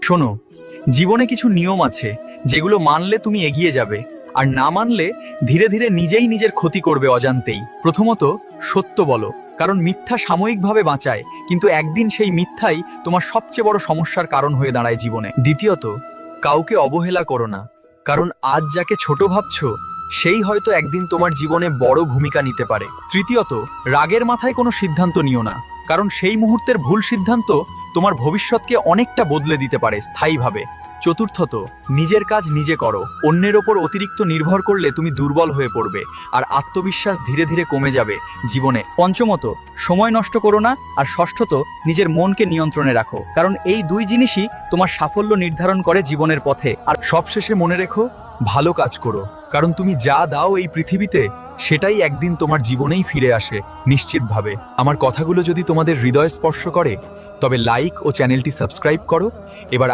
শোনো, জীবনে কিছু নিয়ম আছে যেগুলো মানলে তুমি এগিয়ে যাবে, আর না মানলে ধীরে ধীরে নিজেই নিজের ক্ষতি করবে অজান্তেই। প্রথমত, সত্য বলো, কারণ মিথ্যা সাময়িকভাবে বাঁচায়, কিন্তু একদিন সেই মিথ্যাই তোমার সবচেয়ে বড় সমস্যার কারণ হয়ে দাঁড়ায় জীবনে। দ্বিতীয়ত, কাউকে অবহেলা করো না, কারণ আজ যাকে ছোট ভাবছো সেই হয়তো একদিন তোমার জীবনে বড় ভূমিকা নিতে পারে। তৃতীয়ত, রাগের মাথায় কোনো সিদ্ধান্ত নিও না, কারণ সেই মুহূর্তের ভুল সিদ্ধান্ত তোমার ভবিষ্যৎকে অনেকটা বদলে দিতে পারে স্থায়ীভাবে। চতুর্থত, নিজের কাজ নিজে করো, অন্যের ওপর অতিরিক্ত নির্ভর করলে তুমি দুর্বল হয়ে পড়বে, আর আত্মবিশ্বাস ধীরে ধীরে কমে যাবে জীবনে। পঞ্চমত, সময় নষ্ট করো না, আর ষষ্ঠত, নিজের মনকে নিয়ন্ত্রণে রাখো, কারণ এই দুই জিনিসই তোমার সাফল্য নির্ধারণ করে জীবনের পথে। আর সবশেষে মনে রেখো, ভালো কাজ করো, কারণ তুমি যা দাও এই পৃথিবীতে সেটাই একদিন তোমার জীবনেই ফিরে আসে নিশ্চিতভাবে। আমার কথাগুলো যদি তোমাদের হৃদয় স্পর্শ করে তবে লাইক ও চ্যানেলটি সাবস্ক্রাইব করো। এবার